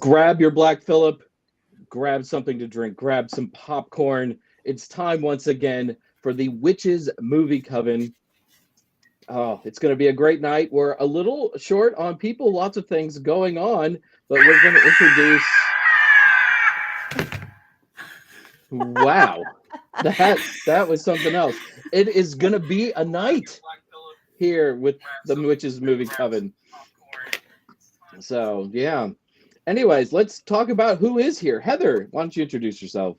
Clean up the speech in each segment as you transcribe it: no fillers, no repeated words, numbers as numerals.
Grab your Black Phillip, grab something to drink, grab some popcorn. It's time once again for the Witches Movie Coven. Oh, it's going to be a great night. We're a little short on people, lots of things going on, but we're going to introduce... Wow, that was something else. It is going to be a night here with the Witches Movie Coven. So, yeah. Anyways, let's talk about who is here. Heather, why don't you introduce yourself?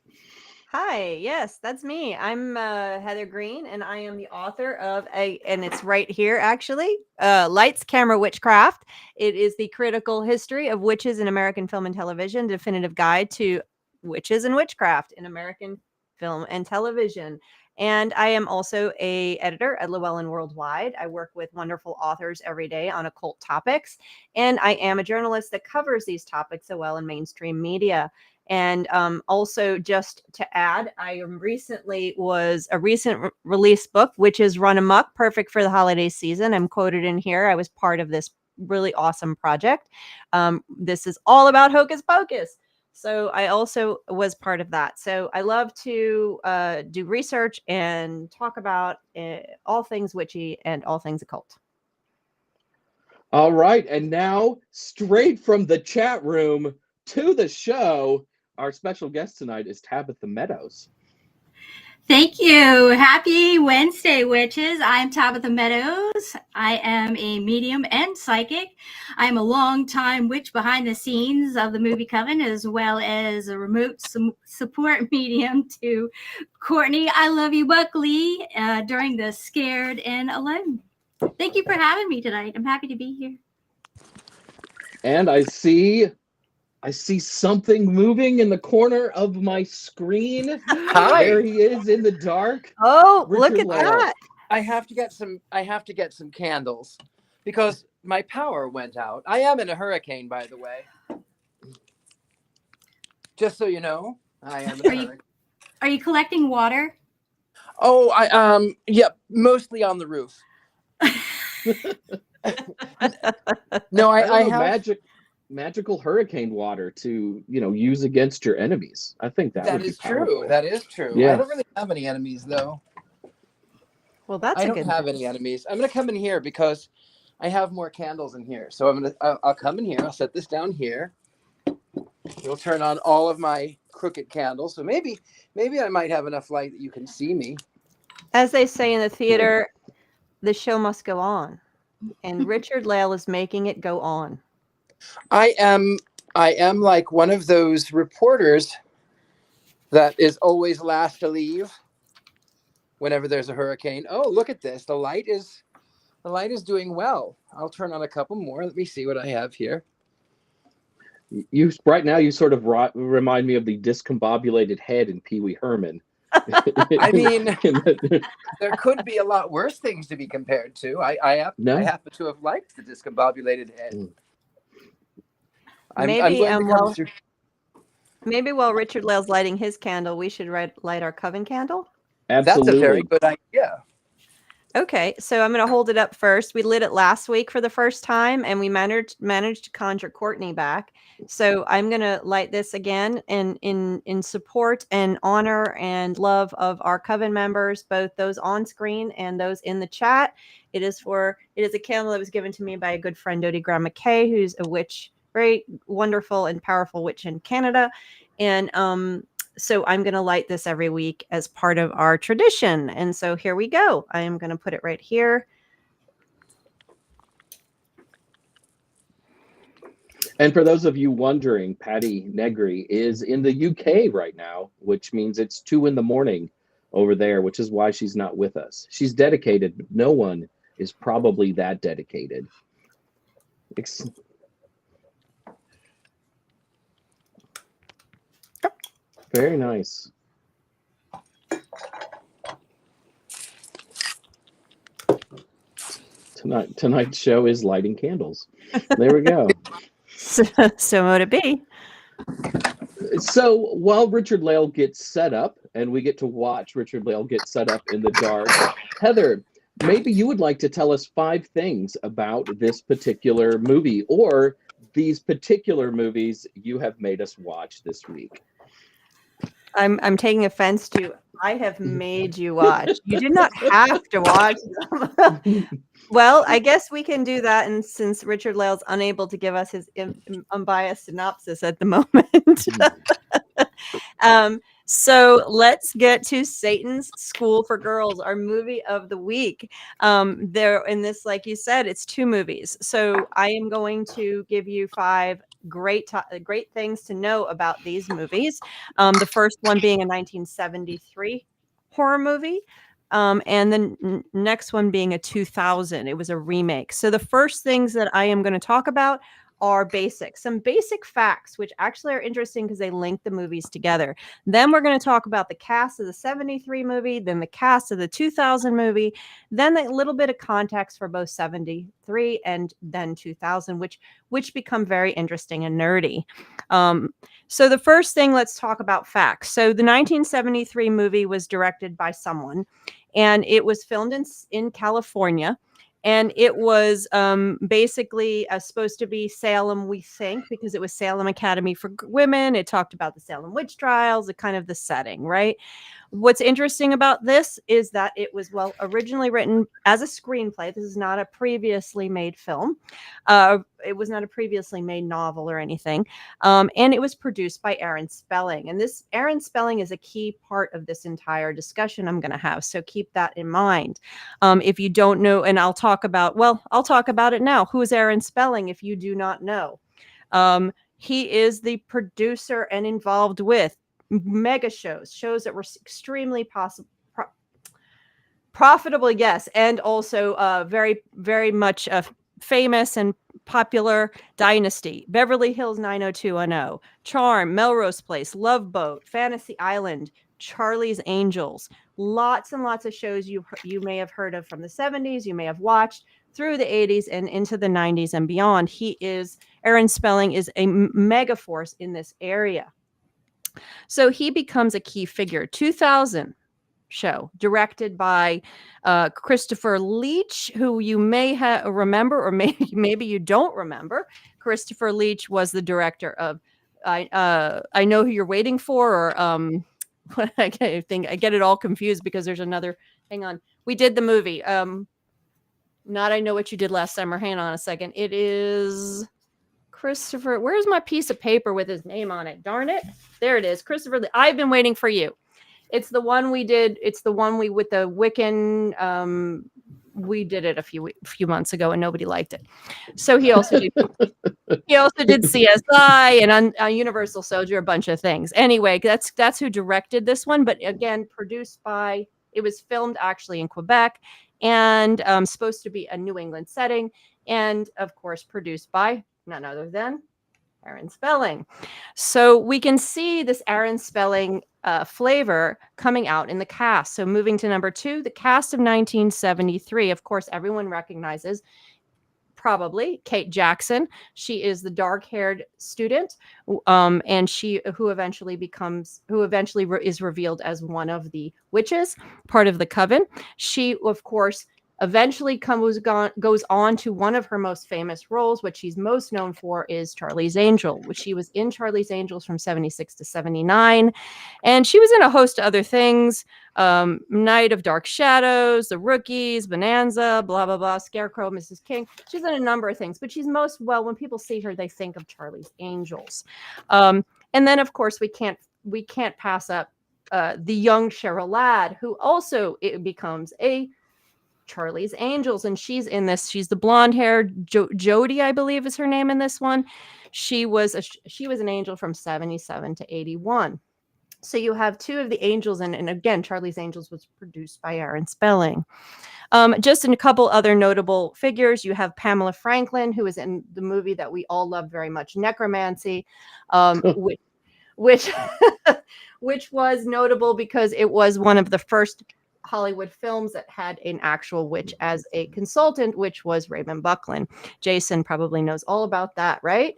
Hi, yes, that's me. I'm Heather Greene, and I am the author of and it's right here actually, Lights, Camera, Witchcraft. It is the critical history of witches in American film and television, definitive guide to witches and witchcraft in American film and television. And I am also a editor at Llewellyn Worldwide. I work with wonderful authors every day on occult topics, and I am a journalist that covers these topics so well in mainstream media. And also, just to add, I recently was a recent release book, which is Run Amok, perfect for the holiday season. I'm quoted in here. I was part of this really awesome project. This is all about Hocus Pocus. So I also was part of that. So I love to do research and talk about all things witchy and all things occult. All right. And now, straight from the chat room to the show, our special guest tonight is Tabitha Meadows. Thank you. Happy Wednesday, witches. I'm Tabitha Meadows. I am a medium and psychic. I'm a longtime witch behind the scenes of the Movie Coven, as well as a remote support medium to Courtney, I Love You, Buckley, during the Scared and Alone. Thank you for having me tonight. I'm happy to be here. And I see something moving in the corner of my screen. Hi. There he is in the dark. Oh, look at that. I have to get some candles because my power went out. I am in a hurricane, by the way. Just so you know, I am in a hurricane. Are you collecting water? Oh, yep, mostly on the roof. No, I have magical hurricane water to use against your enemies. I think that is true. That is true. Yeah. I don't really have any enemies though. Well, I don't have any enemies. I'm gonna come in here because I have more candles in here. So I'll come in here. I'll set this down here. We'll turn on all of my crooked candles. So maybe I might have enough light that you can see me. As they say in the theater, the show must go on, and Richard-Lael is making it go on. I am like one of those reporters that is always last to leave whenever there's a hurricane. Oh, look at this. The light is doing well. I'll turn on a couple more. Let me see what I have here. Right now you sort of remind me of the discombobulated head in Pee Wee Herman. I mean, there could be a lot worse things to be compared to. I happen to have liked the discombobulated head. Maybe while Richard-Lael's lighting his candle, we should light our coven candle. Absolutely. That's a very good idea. Okay, so I'm going to hold it up first. We lit it last week for the first time, and we managed to conjure Courtney back. So I'm going to light this again in support and honor and love of our coven members, both those on screen and those in the chat. It is a candle that was given to me by a good friend, Dodie Graham McKay, who's a witch, very wonderful and powerful witch in Canada. And so I'm going to light this every week as part of our tradition. And so here we go. I am going to put it right here. And for those of you wondering, Patti Negri is in the UK right now, which means it's 2 a.m. over there, which is why she's not with us. She's dedicated, but no one is probably that dedicated. Very nice. Tonight's show is lighting candles. There we go. So would it be? So while Richard-Lael gets set up, and we get to watch Richard-Lael get set up in the dark, Heather, maybe you would like to tell us 5 things about this particular movie or these particular movies you have made us watch this week. I'm taking offense to I have made you watch. You did not have to watch them. Well, I guess we can do that, and since Richard-Lael's unable to give us his unbiased synopsis at the moment. So let's get to Satan's School for Girls, our movie of the week. There in this, like you said, it's 2 movies. So I am going to give you 5 great things to know about these movies. The first one being a 1973 horror movie. And the next one being a 2000. It was a remake. So the first things that I am going to talk about are some basic facts, which actually are interesting because they link the movies together. Then we're going to talk about the cast of the 73 movie, then the cast of the 2000 movie, then a little bit of context for both 73 and then 2000, which become very interesting and nerdy. So the first thing, let's talk about facts. So the 1973 movie was directed by someone, and it was filmed in California. And it was basically supposed to be Salem, we think, because it was Salem Academy for Women. It talked about the Salem witch trials, kind of the setting, right? What's interesting about this is that it was, originally written as a screenplay. This is not a previously made film. It was not a previously made novel or anything. And it was produced by Aaron Spelling. And this Aaron Spelling is a key part of this entire discussion I'm going to have. So keep that in mind. If you don't know, and I'll talk about it now. Who is Aaron Spelling if you do not know? He is the producer and involved with mega shows that were extremely profitable, yes, and also very, very much famous and popular. Dynasty, Beverly Hills 90210, Charm, Melrose Place, Love Boat, Fantasy Island, Charlie's Angels. Lots and lots of shows you may have heard of from the 70s, you may have watched through the 80s and into the 90s and beyond. Aaron Spelling is a mega force in this area. So he becomes a key figure. 2000 show directed by Christopher Leach, who you may remember, or maybe you don't remember. Christopher Leach was the director of I Know Who You're Waiting For, or I get it all confused because there's another. Hang on, we did the movie. Not I Know What You Did Last Summer. Hang on a second. It is Christopher. Where's my piece of paper with his name on it? Darn it. There it is. Christopher. I've Been Waiting for You. It's the one we did. It's the one with the Wiccan. We did it a few months ago and nobody liked it. So he also did CSI and Universal Soldier, a bunch of things. Anyway, that's who directed this one. But again, it was filmed actually in Quebec and supposed to be a New England setting. And of course, produced by none other than Aaron Spelling. So we can see this Aaron Spelling flavor coming out in the cast. So moving to number 2, the cast of 1973. Of course, everyone recognizes probably Kate Jackson. She is the dark-haired student, and who eventually is revealed as one of the witches, part of the coven. She, of course, eventually goes on to one of her most famous roles. What she's most known for is Charlie's Angel, which she was in Charlie's Angels from 76 to 79. And she was in a host of other things. Night of Dark Shadows, The Rookies, Bonanza, blah, blah, blah, Scarecrow, Mrs. King. She's in a number of things, but she's when people see her, they think of Charlie's Angels. And then, of course, we can't pass up the young Cheryl Ladd, who also becomes a Charlie's Angels, and she's in this. She's the blonde-haired Jody, I believe, is her name in this one. She was an angel from 77 to 81. So you have 2 of the angels, and again, Charlie's Angels was produced by Aaron Spelling. Just in a couple other notable figures, you have Pamela Franklin, who is in the movie that we all love very much, Necromancy, which was notable because it was one of the first Hollywood films that had an actual witch as a consultant, which was Raymond Buckley. Jason probably knows all about that, right?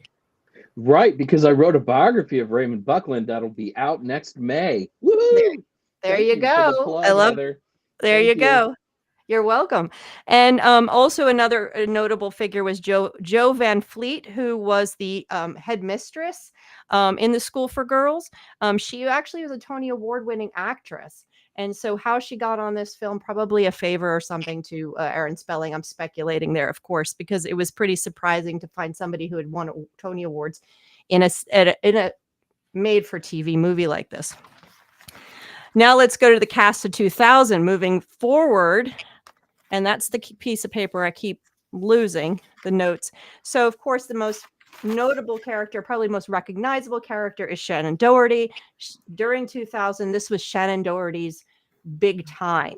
Right, because I wrote a biography of Raymond Buckley that'll be out next May. Woo-hoo! There you go. Plug, I love Heather. There you go. You're welcome. And also another notable figure was Jo Van Fleet, who was the headmistress in the School for Girls. She actually was a Tony Award-winning actress. And so how she got on this film, probably a favor or something to Aaron Spelling. I'm speculating there, of course, because it was pretty surprising to find somebody who had won Tony Awards in a made-for-TV movie like this. Now let's go to the cast of 2000, moving forward. And that's the piece of paper I keep losing, the notes. So, of course, the most notable character, probably most recognizable character, is Shannon Doherty. During 2000, this was Shannon Doherty's big time.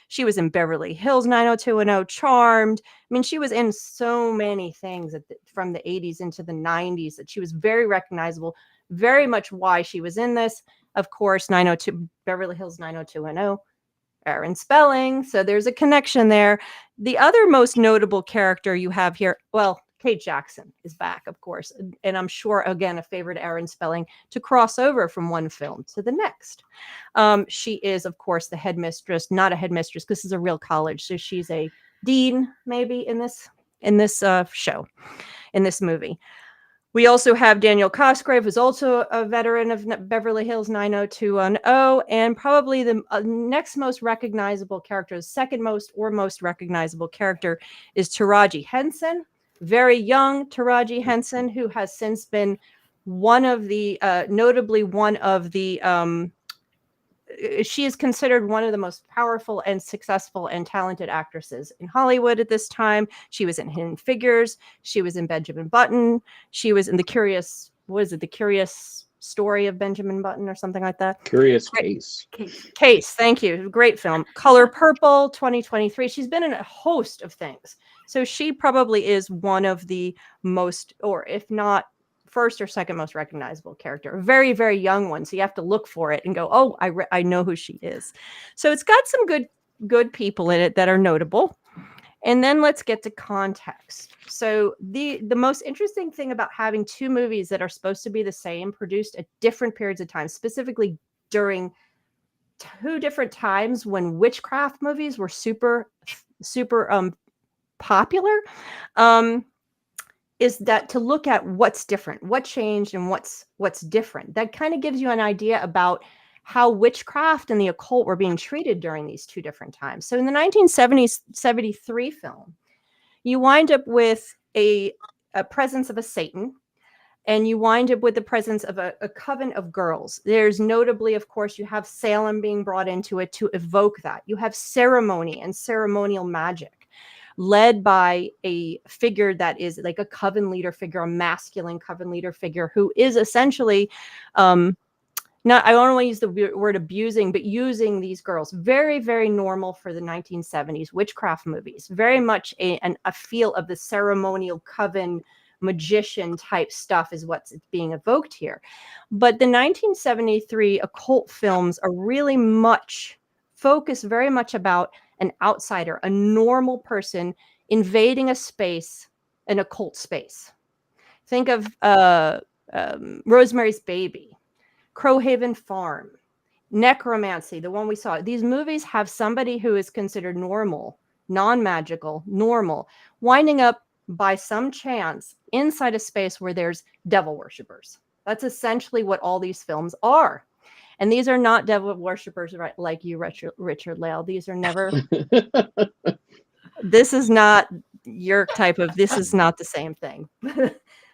She was in Beverly Hills 90210, Charmed. I mean, she was in so many things from the 80s into the 90s that she was very recognizable, very much why she was in this. Of course, Beverly Hills 90210. Aaron Spelling. So there's a connection there. The other most notable character you have here, well, Kate Jackson is back, of course. And I'm sure, again, a favorite Aaron Spelling to cross over from one film to the next. She is, of course, the headmistress, not a headmistress. This is a real college. So she's a dean, maybe, in this show, in this movie. We also have Daniel Cosgrave, who's also a veteran of Beverly Hills 90210, and probably the next most recognizable character, the second most or most recognizable character, is Taraji Henson. Very young Taraji Henson, who has since been notably one of the she is considered one of the most powerful and successful and talented actresses in Hollywood at this time. She was in Hidden Figures. She was in Benjamin Button. She was in The Curious Story of Benjamin Button or something like that. Curious Case. Case, thank you. Great film. Color Purple, 2023. She's been in a host of things. So she probably is one of the most, or if not, first or second most recognizable character. A very, very young one. So you have to look for it and go, oh, I know who she is. So it's got some good people in it that are notable. And then let's get to context. So the most interesting thing about having two movies that are supposed to be the same, produced at different periods of time, specifically during two different times when witchcraft movies were super popular, is that to look at what's different, what changed, and what's different. That kind of gives you an idea about how witchcraft and the occult were being treated during these two different times. So in the 1973 film, you wind up with a presence of a Satan, and you wind up with the presence of a coven of girls. There's notably, of course, you have Salem being brought into it to evoke that. You have ceremony and ceremonial magic, led by a figure that is like a coven leader figure, a masculine coven leader figure, who is essentially, I don't want to use the word abusing, but using these girls. Very, very normal for the 1970s witchcraft movies. Very much a feel of the ceremonial coven magician type stuff is what's being evoked here. But the 1973 occult films are really focused very much about an outsider, a normal person invading a space, an occult space. Think of Rosemary's Baby, Crowhaven Farm, Necromancy, the one we saw. These movies have somebody who is considered normal, non-magical, normal, winding up by some chance inside a space where there's devil worshippers. That's essentially what all these films are. And these are not devil worshippers, right, like you, Richard-Lael. These are never. This is not your type of. This is not the same thing.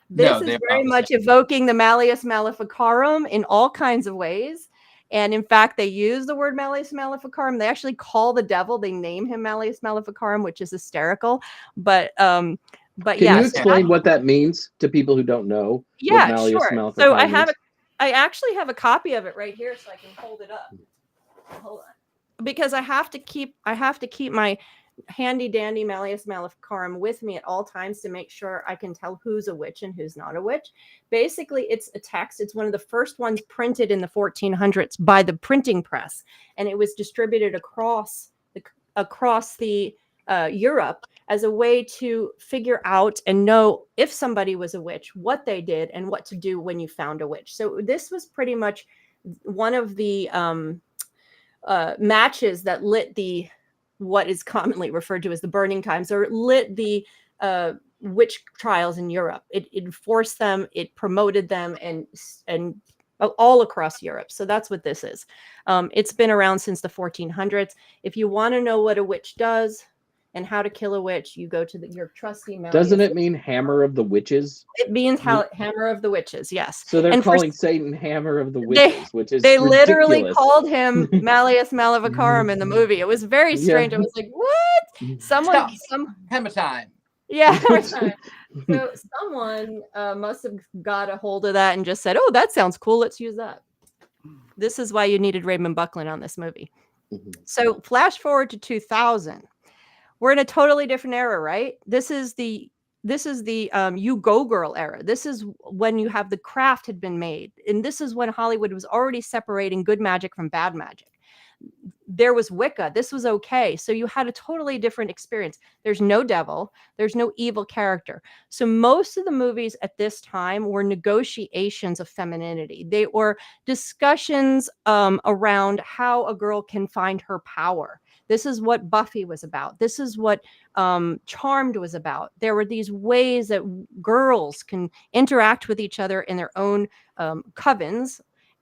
This is very much evoking the Malleus Maleficarum in all kinds of ways. And in fact, they use the word Malleus Maleficarum. They actually call the devil. They name him Malleus Maleficarum, which is hysterical. But Can yeah, you explain what that means to people who don't know? Yeah, what Malleus sure. Maleficarum So means? I actually have a copy of it right here, so I can hold it up. Hold on, because I have to keep my handy dandy Malleus Maleficarum with me at all times to make sure I can tell who's a witch and who's not a witch. Basically, it's a text. It's one of the first ones printed in the 1400s by the printing press, and it was distributed across the Europe as a way to figure out and know if somebody was a witch, what they did, and what to do when you found a witch. So this was pretty much one of the matches that lit the what is commonly referred to as the burning times, or lit the witch trials in Europe. It enforced them, it promoted them, and all across Europe. So that's what this is. It's been around since the 1400s. If you want to know what a witch does and how to kill a witch, you go to your trusty Malleus. Doesn't it mean hammer of the witches? It means hammer of the witches, yes. So they're And calling Satan hammer of the witches, which is they literally ridiculous. called him Malleus Maleficarum in the movie. It was very strange. I was like, what? Hammer time. Yeah. Hammer time. So someone must have got a hold of that and just said, oh, that sounds cool. Let's use that. This is why you needed Raymond Buckley on this movie. So flash forward to 2000. We're in a totally different era, right? This is the you go girl era. This is when you have the craft had been made. And this is when Hollywood was already separating good magic from bad magic. There was Wicca. This was okay. So you had a totally different experience. There's no devil. There's no evil character. So most of the movies at this time were negotiations of femininity. They were discussions around how a girl can find her power. This is what Buffy was about. This is what Charmed was about. There were these ways that girls can interact with each other in their own covens,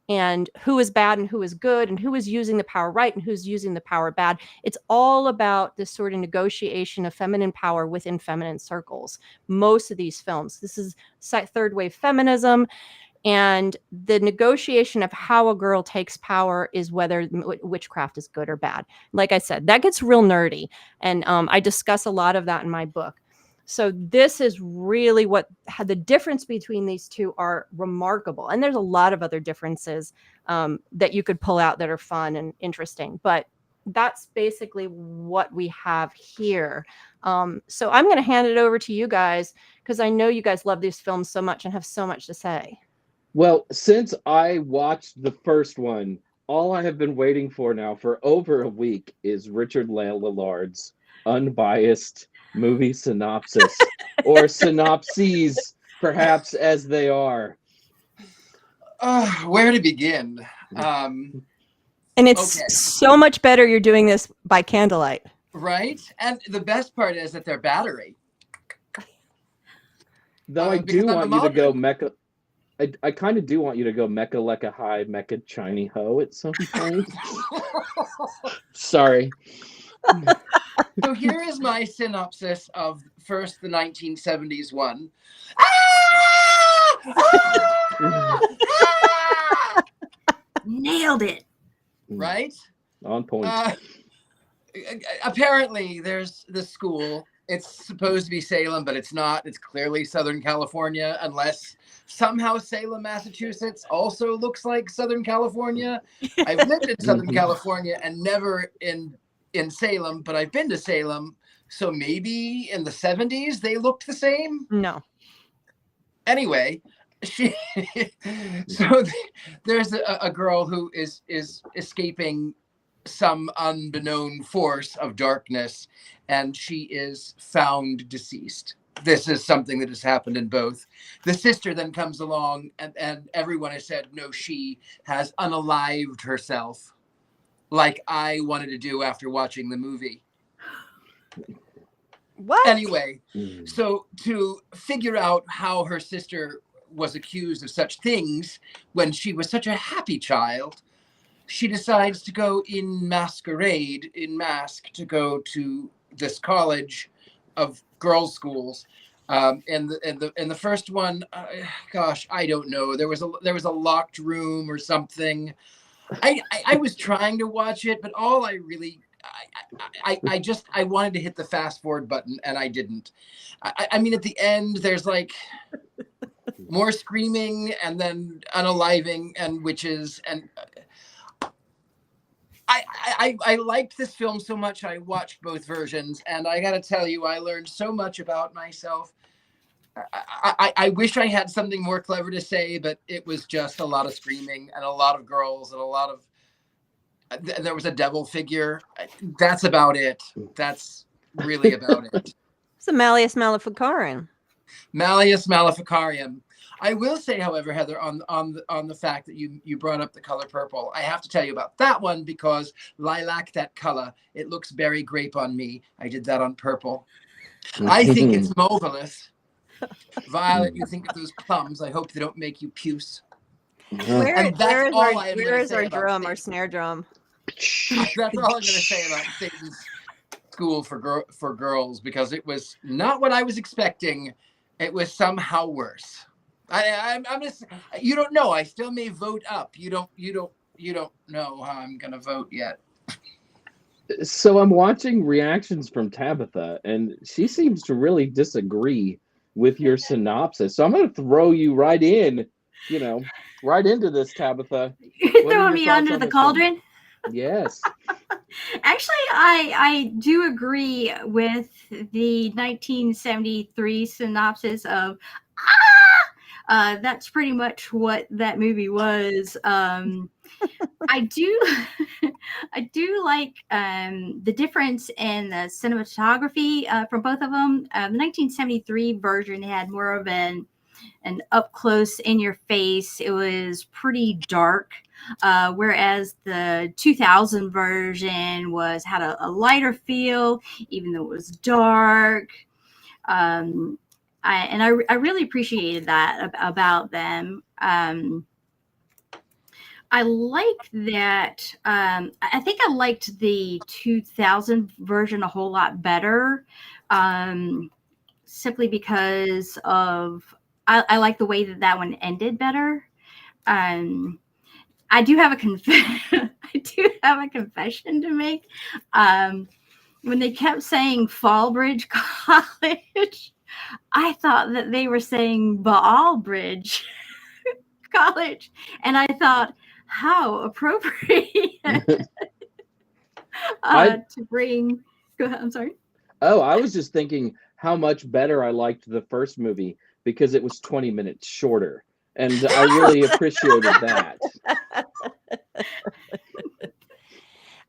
and who is bad and who is good, and who is using the power right and who's using the power bad. It's all about this sort of negotiation of feminine power within feminine circles. Most of these films, this is third wave feminism. And the negotiation of how a girl takes power is whether witchcraft is good or bad. Like I said, that gets real nerdy. And I discuss a lot of that in my book. So this is really the difference between these two are remarkable. And there's a lot of other differences that you could pull out that are fun and interesting. But that's basically what we have here. So I'm going to hand it over to you guys, because I know you guys love these films so much and have so much to say. Well, since I watched the first one, all I have been waiting for now for over a week is Richard-Lael Lillard's unbiased movie synopsis, or synopses, perhaps, as they are. Where to begin? And it's so much better you're doing this by candlelight. Right? And the best part is that they're battery. Though I do want you to go Mecca. I kind of do want you to go Mecca Lecca High, Mecca Chiny Ho at some point. Sorry. So here is my synopsis of first the 1970s one. Nailed it. Right? On point. Apparently, there's the school. It's supposed to be Salem, but it's not. It's clearly Southern California, unless somehow Salem, Massachusetts also looks like Southern California. I've lived in Southern California and never in Salem, but I've been to Salem. So maybe in the 70s they looked the same? No. Anyway, there's a girl who is escaping some unbeknown force of darkness, and she is found deceased. This is something that has happened in both. The sister then comes along, and everyone has said, no, she has unalived herself, like I wanted to do after watching the movie. What? Anyway, so to figure out how her sister was accused of such things when she was such a happy child, she decides to go in mask to go to this college of girls' schools. In the first one, gosh, I don't know. There was a locked room or something. I was trying to watch it, but all I really I wanted to hit the fast forward button, and I didn't. I mean, at the end, there's like more screaming and then unaliving and witches, and I liked this film so much. I watched both versions, and I got to tell you, I learned so much about myself. I wish I had something more clever to say, but it was just a lot of screaming and a lot of girls and a lot of. There was a devil figure. That's about it. That's really about it. It's a Malleus Maleficarum. Malleus Maleficarium. I will say, however, Heather, on the fact that you brought up the color purple, I have to tell you about that one because lilac, that color, it looks berry grape on me. I did that on purple. I think it's marvelous. Violet, you think of those plums. I hope they don't make you puce. And that's all I am going to say our about drum, our Satan's- snare drum? That's all I'm going to say about Satan's School for Girls, because it was not what I was expecting. It was somehow worse. I'm just, you don't know. I still may vote up. You don't know how I'm going to vote yet. So I'm watching reactions from Tabitha, and she seems to really disagree with your synopsis. So I'm going to throw you right in, right into this, Tabitha. You're What are throwing your me thoughts under on the this film? cauldron. Yes. Actually, I do agree with the 1973 synopsis of that's pretty much what that movie was. I do like the difference in the cinematography from both of them. The 1973 version had more of an up close in your face. It was pretty dark. Whereas the 2000 version had a lighter feel, even though it was dark. I really appreciated that about them. I like that. I think I liked the 2000 version a whole lot better, simply because of I like the way that one ended better. I do have a confession to make. When they kept saying Fallbridge College, I thought that they were saying Baalbridge College, and I thought, how appropriate to bring. Go ahead. I'm sorry. Oh, I was just thinking how much better I liked the first movie because it was 20 minutes shorter. And I really appreciated that.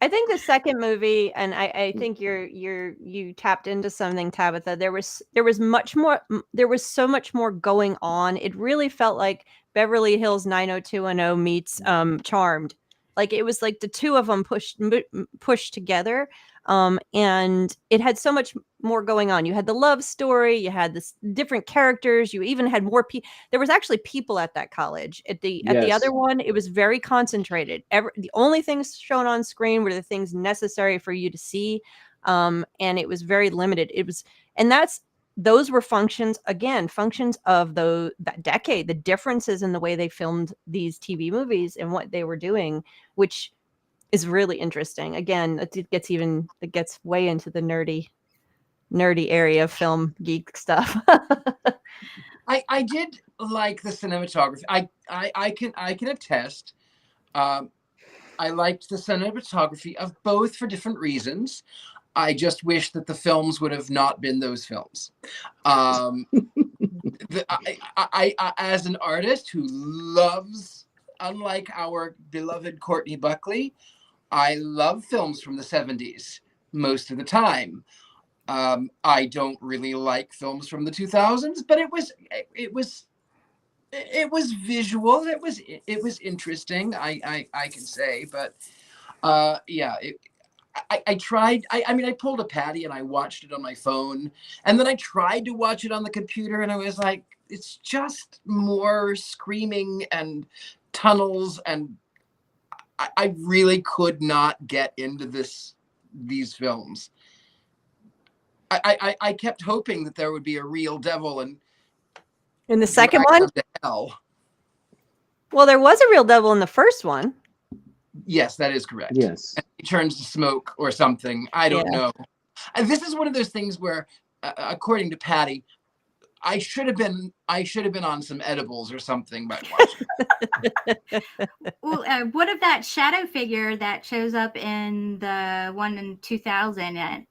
I think the second movie, and I think you tapped into something, Tabitha. There was much more. There was so much more going on. It really felt like Beverly Hills 90210 meets Charmed. Like it was like the two of them pushed together. And it had so much more going on. You had the love story, you had this different characters, you even had more people. There was actually people at that college. At the other one, it was very concentrated. The only things shown on screen were the things necessary for you to see. And it was very limited. Those were functions of that decade, the differences in the way they filmed these TV movies and what they were doing, which is really interesting. Again, it gets way into the nerdy area of film geek stuff. I did like the cinematography. I can attest. I liked the cinematography of both for different reasons. I just wish that the films would have not been those films. I as an artist who loves, unlike our beloved Courtney Buckley, I love films from the 70s most of the time. I don't really like films from the 2000s, but it was visual. It was interesting. I can say, but yeah. I tried. I pulled a Patti and I watched it on my phone, and then I tried to watch it on the computer, and I was like, it's just more screaming and tunnels, and I really could not get into these films. I kept hoping that there would be a real devil and in the second one, to hell. Well, there was a real devil in the first one. Yes, that is correct. Yes. And he turns to smoke or something. I don't know. And this is one of those things where, according to Patti, I should have been on some edibles or something by watching. Well, what of that shadow figure that shows up in the one in 2000?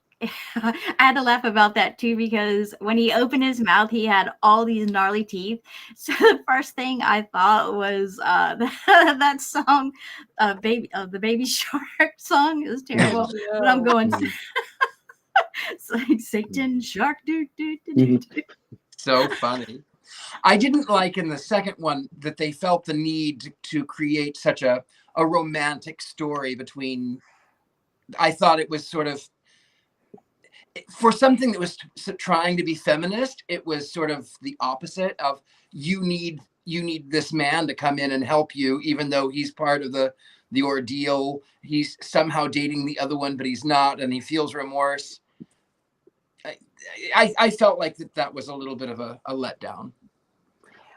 I had to laugh about that too, because when he opened his mouth, he had all these gnarly teeth. So the first thing I thought was that song, the Baby Shark song is terrible. But I'm going, it's like Satan Shark, do. So funny. I didn't like in the second one that they felt the need to create such a romantic story between. I thought it was sort of, for something that was trying to be feminist, it was sort of the opposite of you need this man to come in and help you, even though he's part of the ordeal. He's somehow dating the other one, but he's not, and he feels remorse. I felt like that was a little bit of a letdown.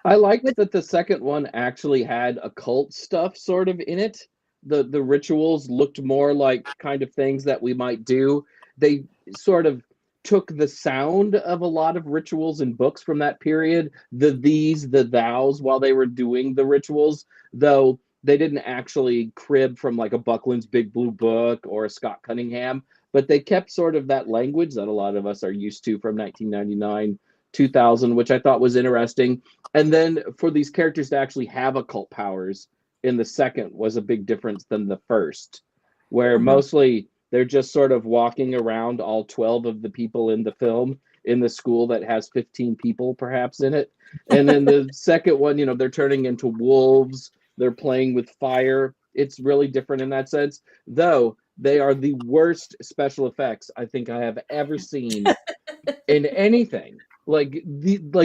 I liked that the second one actually had occult stuff sort of in it. The rituals looked more like kind of things that we might do. They sort of took the sound of a lot of rituals and books from that period, the these, the thous, while they were doing the rituals, though they didn't actually crib from like a Buckland's Big Blue Book or a Scott Cunningham, but they kept sort of that language that a lot of us are used to from 1999, 2000, which I thought was interesting. And then for these characters to actually have occult powers in the second was a big difference than the first, where mostly they're just sort of walking around, all 12 of the people in the film, in the school that has 15 people perhaps in it. And then the second one, you know, they're turning into wolves, they're playing with fire. It's really different in that sense, though they are the worst special effects I think I have ever seen in anything. Like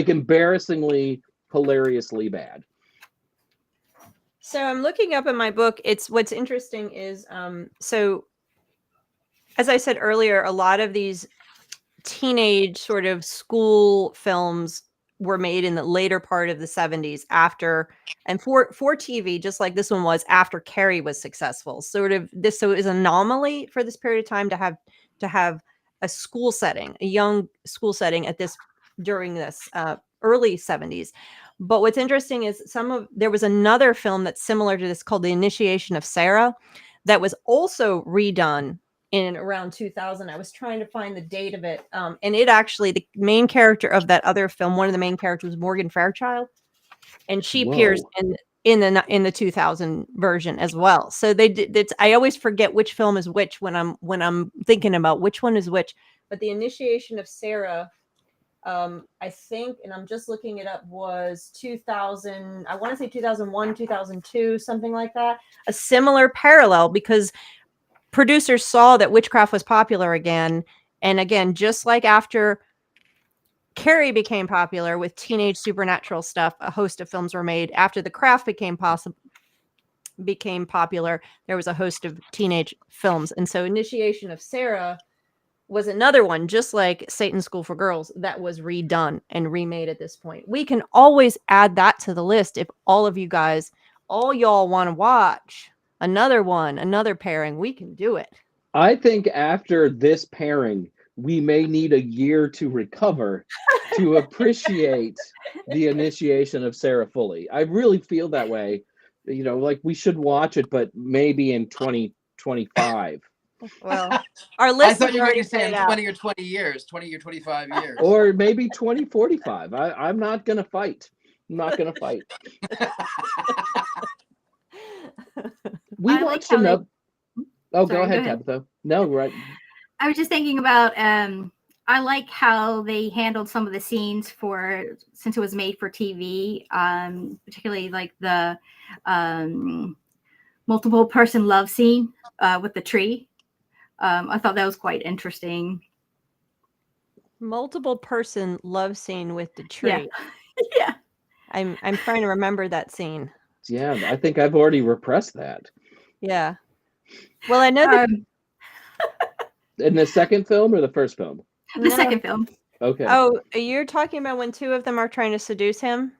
embarrassingly, hilariously bad. So I'm looking up in my book. It's what's interesting is so as I said earlier, a lot of these teenage sort of school films were made in the later part of the 70s after, and for TV, just like this one was after Carrie was successful. Sort of this, so it was an anomaly for this period of time to have a school setting, a young school setting at this during this early 70s. But what's interesting is there was another film that's similar to this called The Initiation of Sarah that was also redone in around 2000. I was trying to find the date of it. And it actually, the main character of that other film, one of the main characters was Morgan Fairchild. And she appears in the 2000 version as well. So they did, I always forget which film is which when I'm thinking about which one is which. But The Initiation of Sarah, I think, and I'm just looking it up, was 2000. I want to say 2001, 2002, something like that. A similar parallel, because producers saw that witchcraft was popular again. And again, just like after Carrie became popular with teenage supernatural stuff, a host of films were made. After The Craft became popular, there was a host of teenage films. And so Initiation of Sarah was another one, just like Satan's School for Girls, that was redone and remade at this point. We can always add that to the list if all of you guys, all y'all want to watch another one, another pairing, we can do it. I think after this pairing, we may need a year to recover to appreciate The Initiation of Sarah fully. I really feel that way. You know, like we should watch it, but maybe in 2025. Well, our list I is thought you were already going to say in played 20 or 20 years, 20 or 25 years. Or maybe 2045. I'm not going to fight. I'm not going to fight. We I like watched how another. Oh, Sorry, go ahead, go ahead. Tabitha. No, right. I was just thinking about I like how they handled some of the scenes since it was made for TV, particularly like the multiple person love scene with the tree. I thought that was quite interesting. Multiple person love scene with the tree. Yeah. Yeah. I'm trying to remember that scene. Yeah, I think I've already repressed that. Yeah. Well, I know that In the second film or the first film? The second film. Okay. Oh, you're talking about when two of them are trying to seduce him?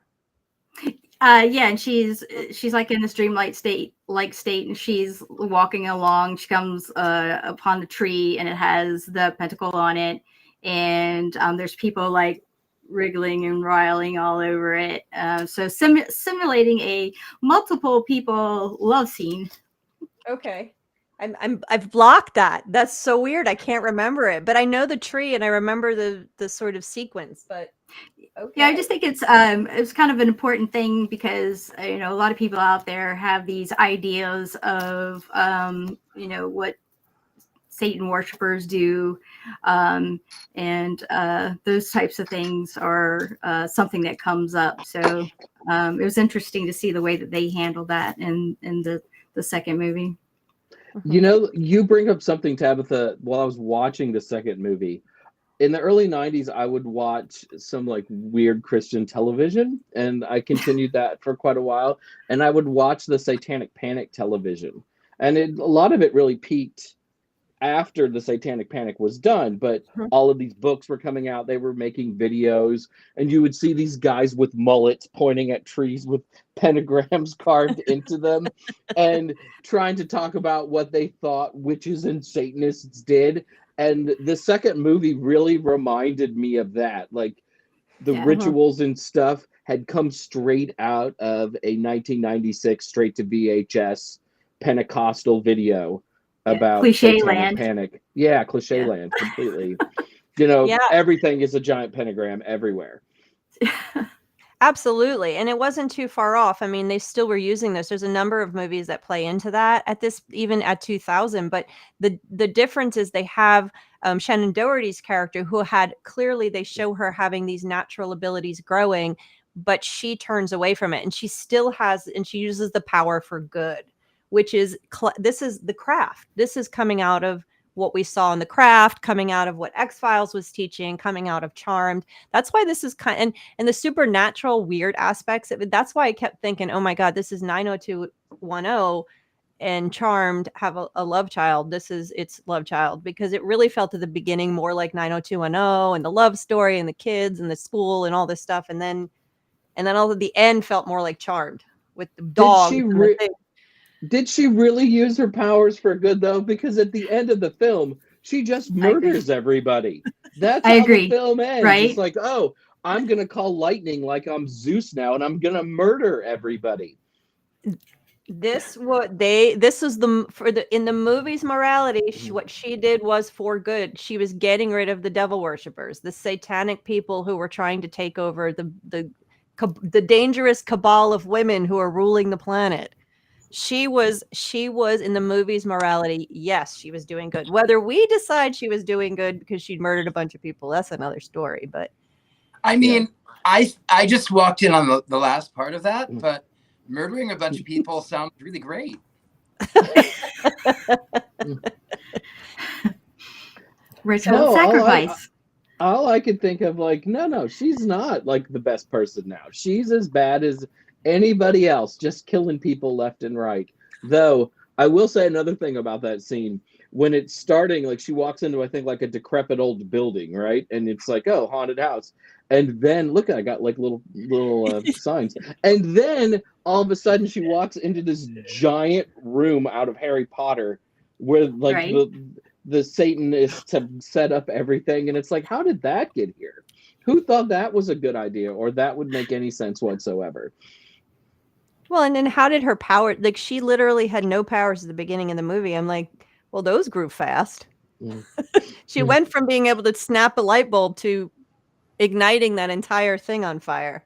Yeah, and she's like in this dreamlike state, and she's walking along. She comes upon the tree, and it has the pentacle on it, and there's people like wriggling and riling all over it. So simulating a multiple people love scene. Okay. I've blocked that. That's so weird. I can't remember it, but I know the tree and I remember the sort of sequence, but okay. Yeah, I just think it's kind of an important thing because a lot of people out there have these ideas of what Satan worshipers do, and those types of things are something that comes up. So it was interesting to see the way that they handled that in the second movie. You know, you bring up something, Tabitha, while I was watching the second movie. In the early 90s, I would watch some like weird Christian television, and I continued that for quite a while. And I would watch the Satanic Panic television. And a lot of it really peaked after the Satanic Panic was done, but all of these books were coming out. They were making videos, and you would see these guys with mullets pointing at trees with pentagrams carved into them and trying to talk about what they thought witches and Satanists did. And the second movie really reminded me of that. Like the rituals and stuff had come straight out of a 1996 straight to VHS Pentecostal video about Cliche Satanic land. Panic. Yeah, cliche land completely. You know, everything is a giant pentagram everywhere. Absolutely. And it wasn't too far off. I mean, they still were using this. There's a number of movies that play into that at this, even at 2000. But the difference is they have Shannon Doherty's character, who had clearly, they show her having these natural abilities growing, but she turns away from it. And she still has, and she uses the power for good, which is, this is the Craft. This is coming out of what we saw in the Craft, coming out of what X-Files was teaching, coming out of Charmed. That's why this is and the supernatural weird aspects of it. That's why I kept thinking, oh my God, this is 90210 and Charmed have a love child. It's love child, because it really felt at the beginning more like 90210 and the love story and the kids and the school and all this stuff. And then all of the end felt more like Charmed with the dog. Did she really use her powers for good, though? Because at the end of the film, she just murders everybody. That's how the film ends. Right? It's like, oh, I'm going to call lightning like I'm Zeus now, and I'm going to murder everybody. This is in the movie's morality. What she did was for good. She was getting rid of the devil worshippers, the satanic people who were trying to take over the dangerous cabal of women who are ruling the planet. She was in the movie's morality. Yes, she was doing good. Whether we decide she was doing good because she'd murdered a bunch of people, that's another story. But I mean, I just walked in on the last part of that, but murdering a bunch of people sounds really great. Ritual sacrifice. All I could think of, like, no, she's not like the best person now. She's as bad as anybody else, just killing people left and right. Though I will say another thing about that scene. When it's starting, like she walks into, I think, like a decrepit old building, right? And it's like, oh, haunted house. And then look, I got like little signs. And then all of a sudden she walks into this giant room out of Harry Potter where like the Satanists have set up everything. And it's like, how did that get here? Who thought that was a good idea or that would make any sense whatsoever? Well, and then how did her power, like she literally had no powers at the beginning of the movie. I'm like, well, those grew fast. She went from being able to snap a light bulb to igniting that entire thing on fire.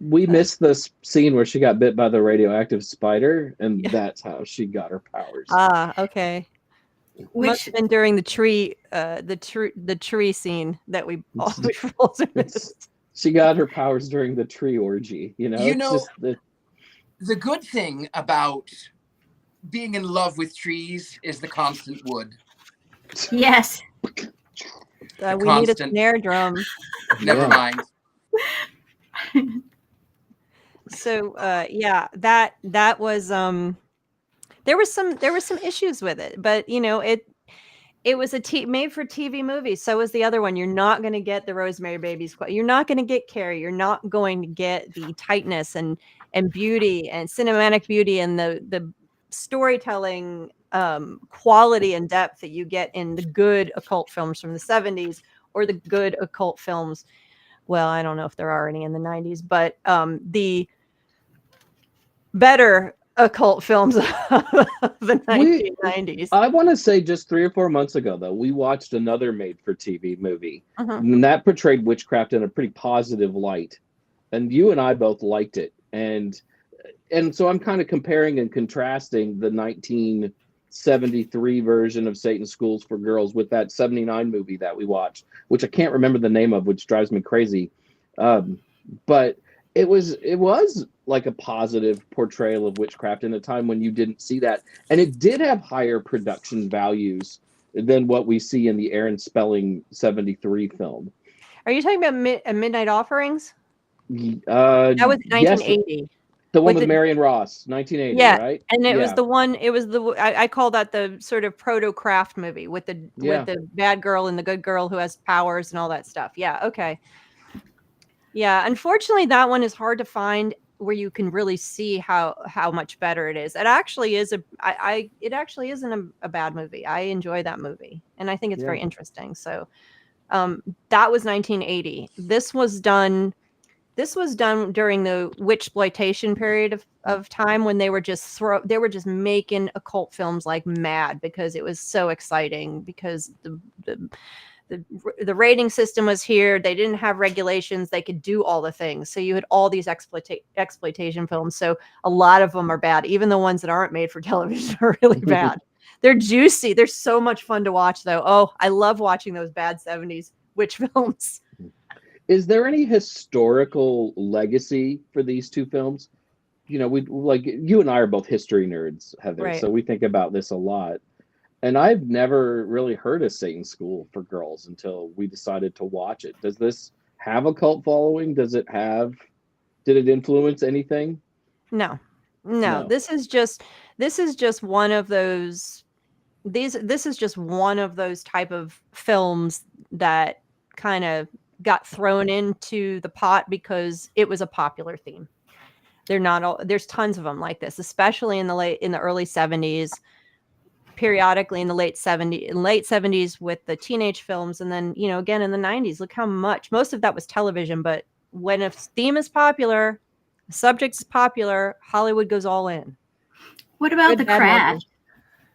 We missed this scene where she got bit by the radioactive spider, and that's how she got her powers. Ah, okay. Must have been during the tree scene that we missed. She got her powers during the tree orgy. The good thing about being in love with trees is the constant wood. Yes. We need a snare drum. Never mind. So that was there was some issues with it, but it was a made for TV movie. So was the other one. You're not going to get the Rosemary Babies. You're not going to get Carrie. You're not going to get the tightness and beauty and cinematic beauty and the storytelling quality and depth that you get in the good occult films from the 70s or the good occult films. Well, I don't know if there are any in the 90s, but the better occult films of the 1990s. I want to say just 3 or 4 months ago, though, we watched another made-for-TV movie, and that portrayed witchcraft in a pretty positive light, and you and I both liked it, and so I'm kind of comparing and contrasting the 1970s '73 version of Satan's Schools for Girls with that '79 movie that we watched, which I can't remember the name of, which drives me crazy. But it was like a positive portrayal of witchcraft in a time when you didn't see that, and it did have higher production values than what we see in the Aaron Spelling '73 film. Are you talking about Midnight Offerings? That was yes, 1980. the one with with Marion Ross, 1980, Yeah, right? and it was Yeah. the one. It was I call that the sort of proto craft movie with Yeah. the bad girl and the good girl who has powers and all that stuff. Yeah. Okay. Yeah. Unfortunately, that one is hard to find where you can really see how much better it is. It actually is it actually isn't a bad movie. I enjoy that movie, and I think it's very interesting. So, that was 1980. This was done during the witchploitation period of time when they were just making occult films like mad because it was so exciting, because the rating system was here. They didn't have regulations. They could do all the things. So you had all these exploitation films. So a lot of them are bad. Even the ones that aren't made for television are really bad. They're juicy. They're so much fun to watch, though. Oh, I love watching those bad 70s witch films. Is there any historical legacy for these two films? You know, we like, you and I are both history nerds, Heather, Right. so we think about this a lot. And I've never really heard of Satan's School for Girls until we decided to watch it. Does this have a cult following? Did it influence anything? No. No. This is just one of those. This is just one of those type of films that kind of got thrown into the pot because it was a popular theme. They're not all. There's tons of them like this, especially in the early 70s. Periodically in the late 70s with the teenage films, and then again in the 90s. Look how most of that was television, but when a theme is popular, a subject is popular, Hollywood goes all in. What about Good, the bad,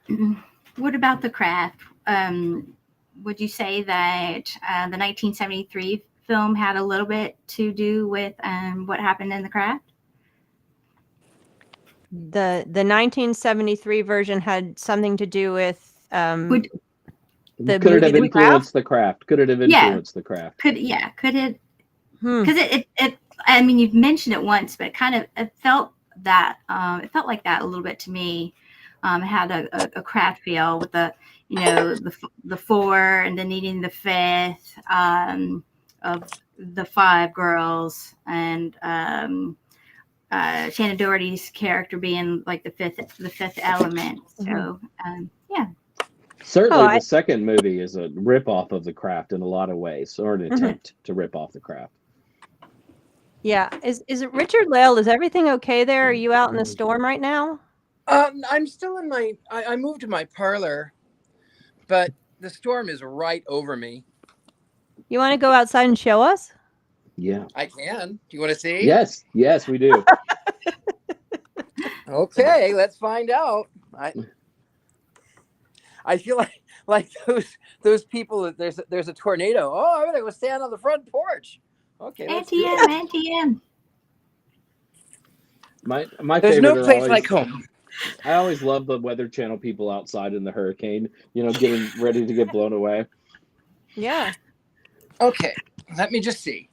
craft? What about the craft? Would you say that the 1973 film had a little bit to do with what happened in the craft? The 1973 version had something to do with Could it have movie The influenced the craft? Could it have influenced the craft? Could it? Because it. I mean, you've mentioned it once, but it felt like that a little bit to me. It had a craft feel with the four and then needing the fifth of the five girls, and Shannon Doherty's character being like the fifth element. So yeah. Certainly, the second movie is a rip-off of The Craft in a lot of ways, or an attempt to rip off The Craft. Yeah. Is it Richard-Lael? Is everything okay there? Are you out in the storm right now? I'm still in I moved to my parlor, but the storm is right over me. You want to go outside and show us? Yeah. I can. Do you want to see? Yes, we do. Okay, let's find out. I feel like those people that there's a tornado. Oh, I'm gonna go stand on the front porch. Okay. NTM. My There's favorite no place like home. I always love the Weather Channel people outside in the hurricane, getting ready to get blown away. Yeah. Okay, let me just see.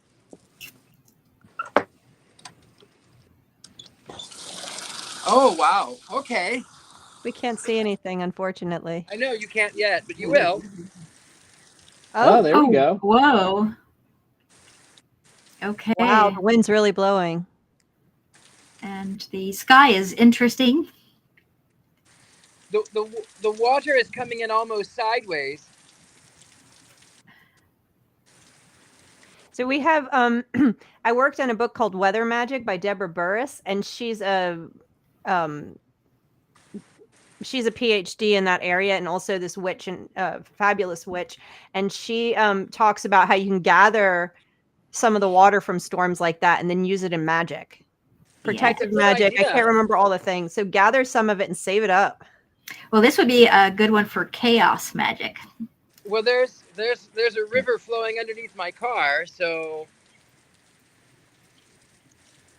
Oh, wow. Okay. We can't see anything, unfortunately. I know you can't yet, but you will. Oh, there we go. Whoa. Okay. Wow, the wind's really blowing. And the sky is interesting. The water is coming in almost sideways. So we have I worked on a book called Weather Magic by Deborah Burris, and she's a PhD in that area, and also this witch and fabulous witch, and she talks about how you can gather some of the water from storms like that and then use it in magic. Protective magic. I can't remember all the things. So gather some of it and save it up. Well, this would be a good one for chaos magic. Well, there's a river flowing underneath my car, so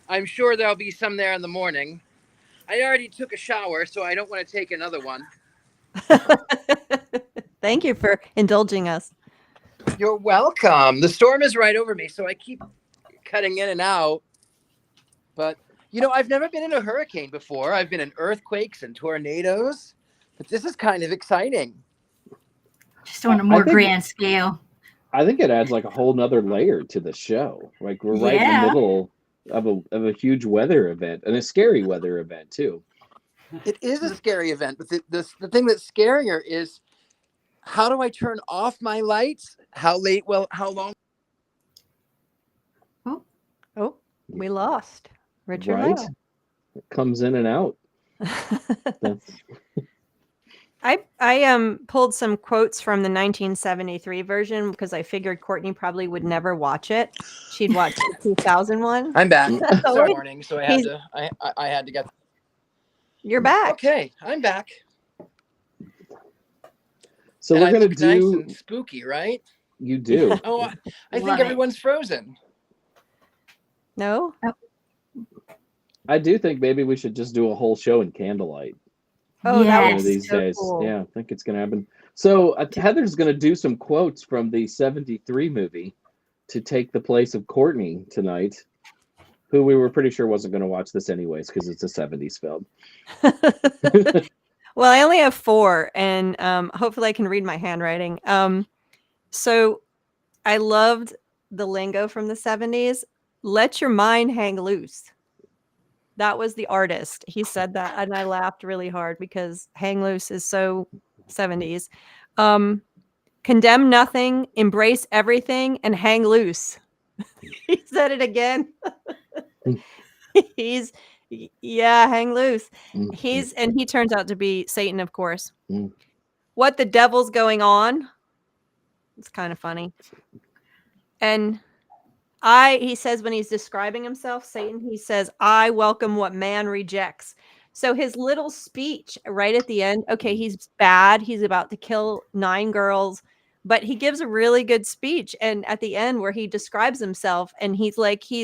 I'm sure there'll be some there in the morning. I already took a shower, so I don't want to take another one. Thank you for indulging us. You're welcome. The storm is right over me, so I keep cutting in and out. But, I've never been in a hurricane before. I've been in earthquakes and tornadoes, but this is kind of exciting. Just on a more grand scale. I think it adds like a whole nother layer to the show. Like we're right in the middle of a huge weather event, and a scary weather event too. It is a scary event, but the thing that's scarier is, how do I turn off my lights? How late? Well, how long? Oh, we lost Richard-Lael. Right? It comes in and out. I pulled some quotes from the 1973 version because I figured Courtney probably would never watch it. She'd watch the 2001. I'm back. Sorry, morning, so I had to get. You're back. Okay, I'm back. So and we're gonna do nice and spooky, right? You do. Oh, I think everyone's frozen. No. I do think maybe we should just do a whole show in candlelight. Oh, that one was of these so days. cool. Yeah, I think it's gonna happen. So Heather's gonna do some quotes from the '73 movie to take the place of Courtney tonight, who we were pretty sure wasn't going to watch this anyways because it's a '70s film. Well, I only have 4, and hopefully I can read my handwriting. So I loved the lingo from the 70s. Let your mind hang loose. That was the artist. He said that, and I laughed really hard because hang loose is so 70s. Condemn nothing, embrace everything, and hang loose. He said it again. Hang loose. He turns out to be Satan, of course. What the devil's going on? It's kind of funny. And he says when he's describing himself, Satan, he says, I welcome what man rejects. So his little speech right at the end, okay, he's bad. He's about to kill 9 girls, but he gives a really good speech. And at the end where he describes himself and he's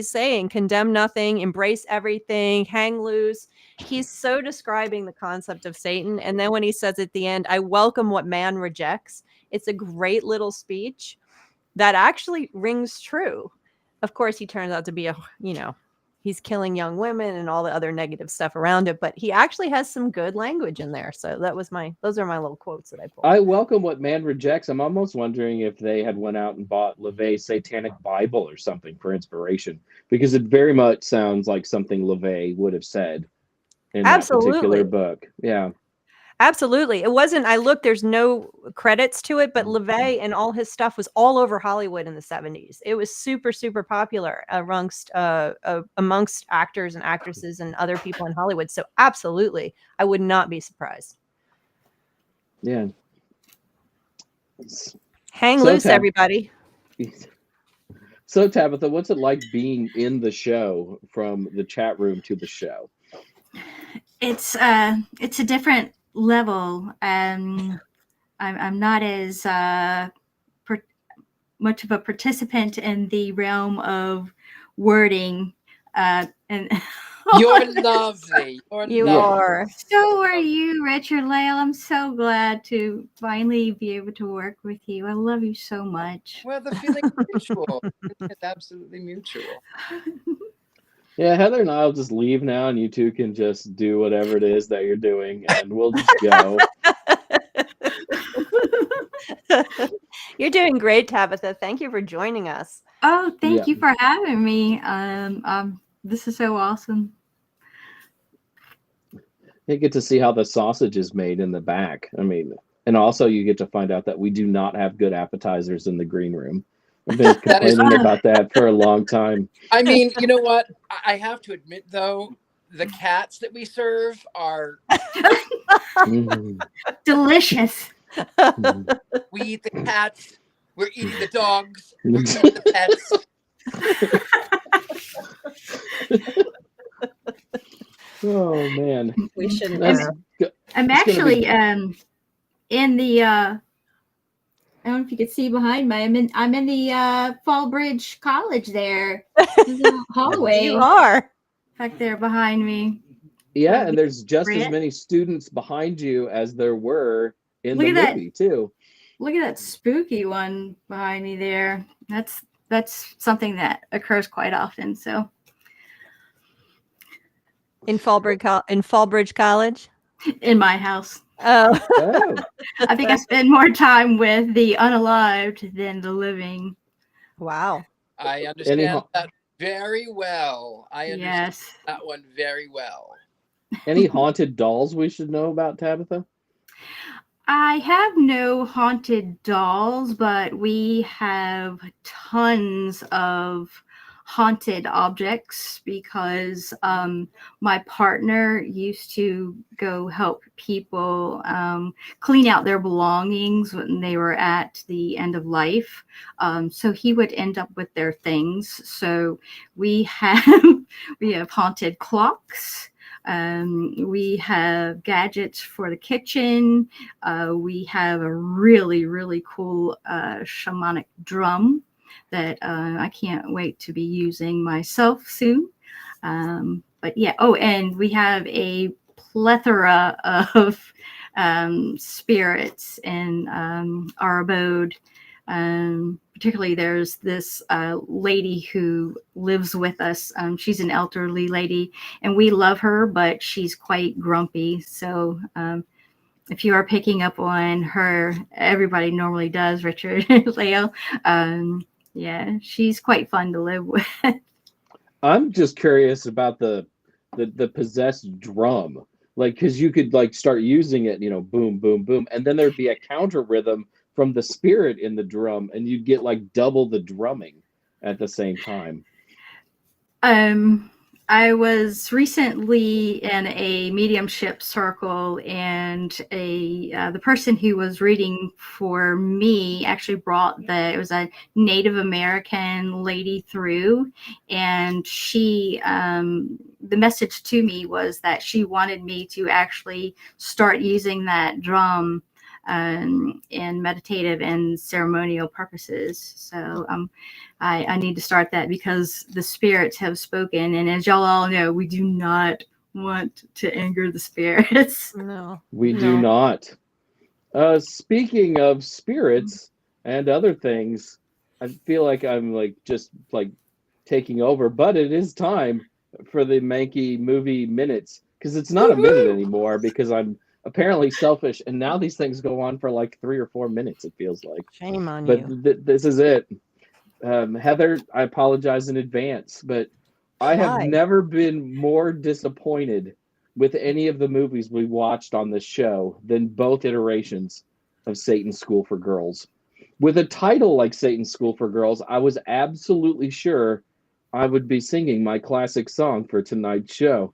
saying, condemn nothing, embrace everything, hang loose. He's so describing the concept of Satan. And then when he says at the end, I welcome what man rejects, it's a great little speech that actually rings true. Of course, he turns out to be he's killing young women and all the other negative stuff around it, but he actually has some good language in there. So those are my little quotes that I pulled. I welcome what man rejects. I'm almost wondering if they had went out and bought LaVey's Satanic Bible or something for inspiration, because it very much sounds like something LaVey would have said in that particular book. Yeah. Absolutely. It wasn't, I looked, there's no credits to it, but LaVey and all his stuff was all over Hollywood in the 70s. It was super, super popular amongst actors and actresses and other people in Hollywood. So absolutely, I would not be surprised. Yeah. Hang loose, everybody. So Tabitha, what's it like being in the show from the chat room to the show? It's a different level. I'm not as much of a participant in the realm of wording, and you're lovely. You are. So are you, Richard-Lael. I'm so glad to finally be able to work with you. I love you so much. Well, the feeling's mutual. It's absolutely mutual. Yeah, Heather and I'll just leave now, and you two can just do whatever it is that you're doing, and we'll just go. You're doing great, Tabitha. Thank you for joining us. Oh, thank you for having me. This is so awesome. You get to see how the sausage is made in the back. I mean, and also you get to find out that we do not have good appetizers in the green room. I've been complaining about that for a long time. I mean, you know what? I have to admit, though, the cats that we serve are delicious. We eat the cats. We're eating the dogs. We're eating the pets. Oh man, we shouldn't. I'm actually in the. I don't know if you can see behind me. I'm in the Fallbridge College there. There's a hallway. You are back there behind me. Yeah, and there's just as appropriate. many students behind you as there were in Look the at that. movie too. Look at that spooky one behind me there. That's something that occurs quite often. So In Fallbridge College. in my house, Oh, Oh, I think I spend more time with the unalived than the living. wow. I understand ha- that very well. I understand Yes. that one very well. any haunted dolls we should know about, Tabitha? I have no haunted dolls, but we have tons of haunted objects because my partner used to go help people clean out their belongings when they were at the end of life. So he would end up with their things. So we have haunted clocks. We have gadgets for the kitchen. We have a really, really cool shamanic drum that I can't wait to be using myself soon. But yeah, and we have a plethora of spirits in our abode. Particularly, there's this lady who lives with us. She's an elderly lady, and we love her, but she's quite grumpy. So if you are picking up on her, everybody normally does, Richard-Lael. Yeah, she's quite fun to live with. I'm just curious about the possessed drum, like because you could like start using it, boom, boom, boom, and then there'd be a counter rhythm from the spirit in the drum, and you'd get like double the drumming at the same time. I was recently in a mediumship circle, and the person who was reading for me actually brought it was a Native American lady through, and she, the message to me was that she wanted me to actually start using that drum in meditative and ceremonial purposes. So I need to start that because the spirits have spoken. And as y'all all know, we do not want to anger the spirits. No. We do not. Speaking of spirits and other things, I feel like I'm just taking over, but it is time for the Mankey movie minutes, because it's not a minute anymore because I'm apparently selfish, and now these things go on for like 3 or 4 minutes, it feels like. Shame on But you. this is it. Heather, I apologize in advance, but I have Why? never been more disappointed with any of the movies we watched on this show than both iterations of Satan's School for Girls. With a title like Satan's School for Girls, I was absolutely sure I would be singing my classic song for tonight's show.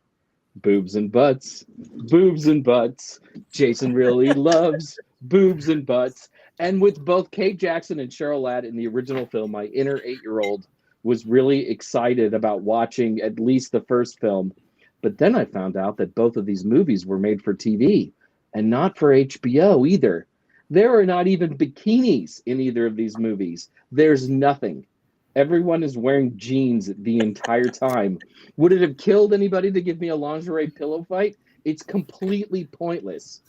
Boobs and butts, boobs and butts. Jason really loves boobs and butts. And with both Kate Jackson and Cheryl Ladd in the original film, my inner 8-year-old was really excited about watching at least the first film. But then I found out that both of these movies were made for TV and not for HBO either. There are not even bikinis in either of these movies. There's nothing. Everyone is wearing jeans the entire time. Would it have killed anybody to give me a lingerie pillow fight? It's completely pointless.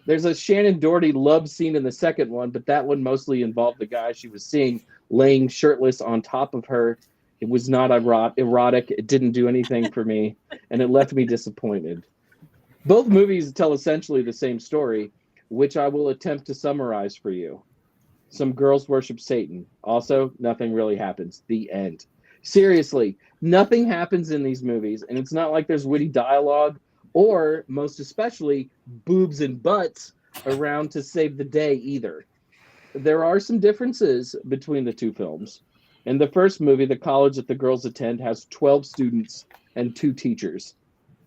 There's a Shannon Doherty love scene in the second one, but that one mostly involved the guy she was seeing laying shirtless on top of her. It was not erotic. It didn't do anything for me, and it left me disappointed. Both movies tell essentially the same story, which I will attempt to summarize for you. Some girls worship Satan. Also, nothing really happens. The end. Seriously, nothing happens in these movies, and it's not like there's witty dialogue or, most especially, boobs and butts around to save the day either. There are some differences between the two films. In the first movie, the college that the girls attend has 12 students and 2 teachers.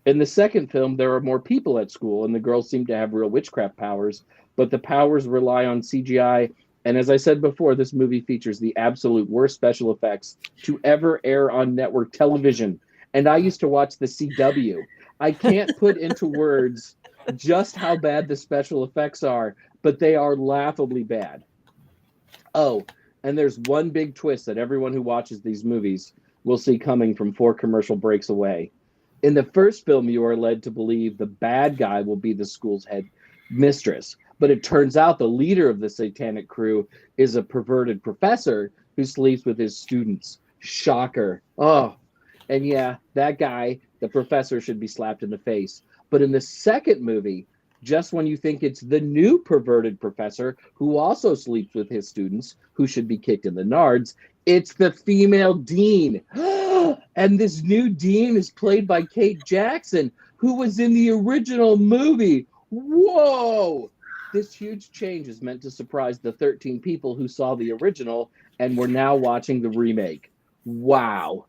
In the second film, there are more people at school, and the girls seem to have real witchcraft powers, but the powers rely on CGI. And as I said before, this movie features the absolute worst special effects to ever air on network television. And I used to watch the CW. I can't put into words just how bad the special effects are, but they are laughably bad. Oh, and there's one big twist that everyone who watches these movies will see coming from 4 commercial breaks away. In the first film, you are led to believe the bad guy will be the school's head mistress, but it turns out the leader of the satanic crew is a perverted professor who sleeps with his students. Shocker. Oh, and yeah, that guy, the professor, should be slapped in the face. But in the second movie, just when you think it's the new perverted professor who also sleeps with his students, who should be kicked in the nards, it's the female dean. And this new dean is played by Kate Jackson, who was in the original movie. Whoa! This huge change is meant to surprise the 13 people who saw the original and were now watching the remake. Wow.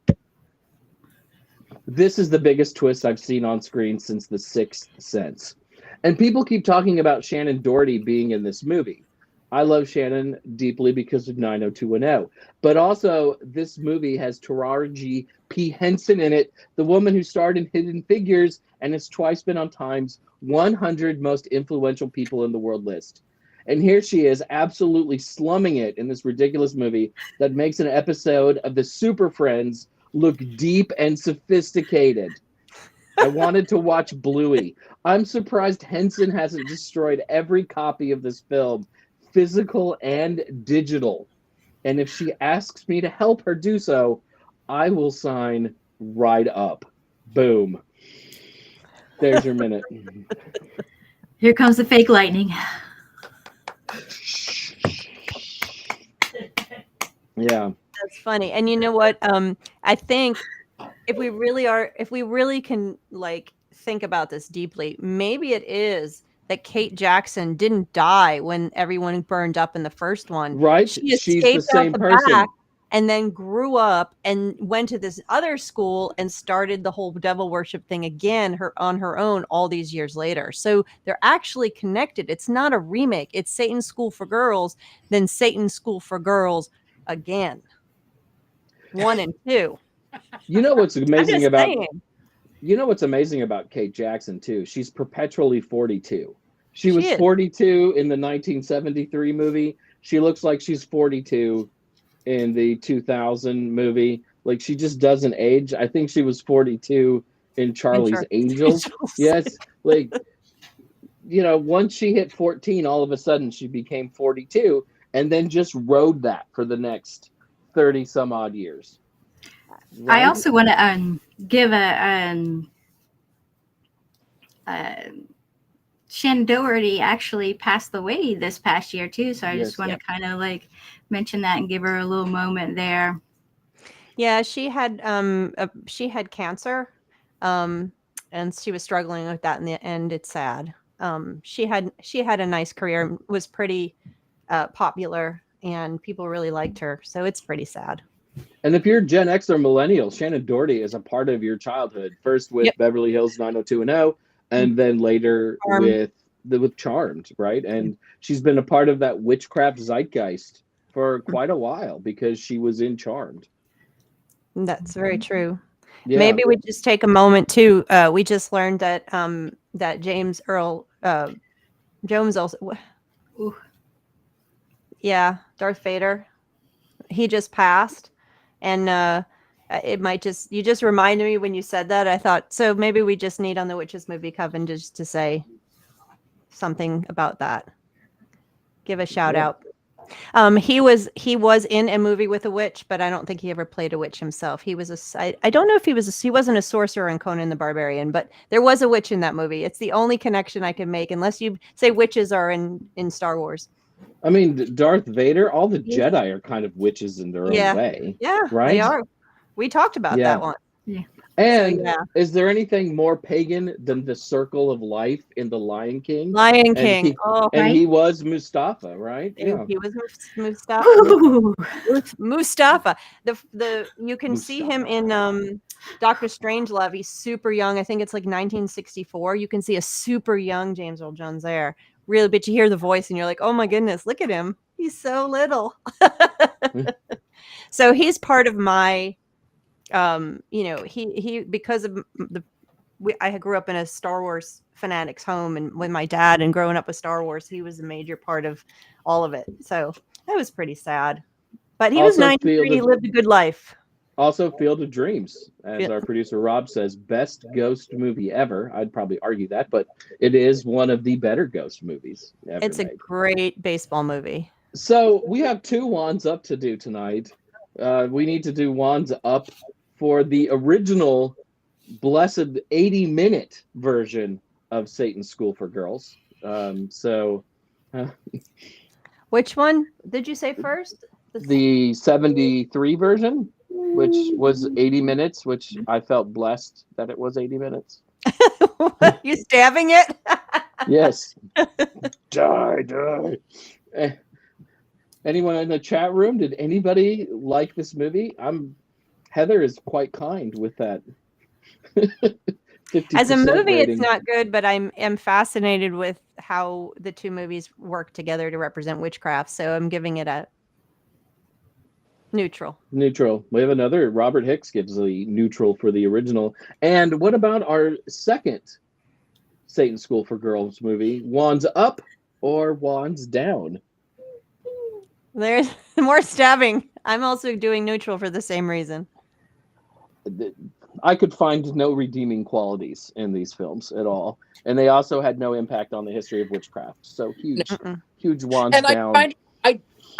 This is the biggest twist I've seen on screen since The Sixth Sense. And people keep talking about Shannon Doherty being in this movie. I love Shannon deeply because of 90210. But also, this movie has Taraji P. Henson in it, the woman who starred in Hidden Figures and has twice been on Time's 100 most influential people in the world list. And here she is, absolutely slumming it in this ridiculous movie that makes an episode of the Super Friends look deep and sophisticated. I wanted to watch Bluey. I'm surprised Henson hasn't destroyed every copy of this film, physical and digital. And if she asks me to help her do so, I will sign right up. Boom. There's your minute. Here comes the fake lightning. Yeah. That's funny. And you know what? I think if we really can like think about this deeply, maybe it is that Kate Jackson didn't die when everyone burned up in the first one. Right? She She's the escaped out same the person. back and then grew up and went to this other school and started the whole devil worship thing again on her own all these years later. So they're actually connected. It's not a remake. It's Satan's School for Girls, then Satan's School for Girls again. 1 and 2. You know what's amazing about saying. You know what's amazing about Kate Jackson too? She's perpetually 42. She was is. 42 in the 1973 movie. She looks like she's 42 in the 2000 movie. Like, she just doesn't age. I think she was 42 in Charlie's Angels. Yes, like, you know, once she hit 14, all of a sudden she became 42 and then just rode that for the next 30 some odd years. Right? I also want to give a Shannon Doherty actually passed away this past year too, so I just want to kind of like mention that and give her a little moment there. Yeah, she had cancer, and she was struggling with that in the end. It's sad. She had a nice career, was pretty popular, and people really liked her. So it's pretty sad. And if you're Gen X or millennial, Shannon Doherty is a part of your childhood. First with Beverly Hills 90210, and then later with Charmed, right? And she's been a part of that witchcraft zeitgeist for quite a while because she was in Charmed. That's very true. Yeah. Maybe we just take a moment too. We just learned that that James Earl Jones also. Yeah, Darth Vader. He just passed. And it might you just reminded me when you said that. I thought, so maybe we just need on the Witches Movie Coven just to say something about that. Give a shout out. He was in a movie with a witch, but I don't think he ever played a witch himself. He was I don't know if he wasn't a sorcerer in Conan the Barbarian, but there was a witch in that movie. It's the only connection I can make, unless you say witches are in Star Wars. I mean, Darth Vader, all the Jedi are kind of witches in their own way. Yeah, right? They are. We talked about that one. Yeah. And is there anything more pagan than the circle of life in The Lion King? Lion King. He was Mustafa, right? Yeah. He was Mustafa. Mustafa. You can see him in Doctor Strangelove. He's super young. I think it's like 1964. You can see a super young James Earl Jones there. Really, but you hear the voice and you're like, oh my goodness, look at him. He's so little. So he's part of my, he because of I grew up in a Star Wars fanatics home and with my dad, and growing up with Star Wars, he was a major part of all of it. So that was pretty sad. But he was 93. He lived a good life. Also, Field of Dreams, as Yeah. our producer Rob says, best ghost movie ever. I'd probably argue that, but it is one of the better ghost movies ever It's a made. great baseball movie. So we have 2 wands up to do tonight. We need to do wands up for the original blessed 80-minute version of Satan's School for Girls. Which one did you say first? The 73 version, which was 80 minutes, which I felt blessed that it was 80 minutes. You stabbing it? Yes. Die. Anyone in the chat room? Did anybody like this movie? Heather is quite kind with that. 50% As a movie, rating. it's not good, but I'm fascinated with how the 2 movies work together to represent witchcraft. So I'm giving it a neutral. Neutral. We have another. Robert Hicks gives the neutral for the original. And what about our second Satan's School for Girls movie? Wands up or wands down? There's more stabbing. I'm also doing neutral for the same reason. I could find no redeeming qualities in these films at all. And they also had no impact on the history of witchcraft. So huge wands And down.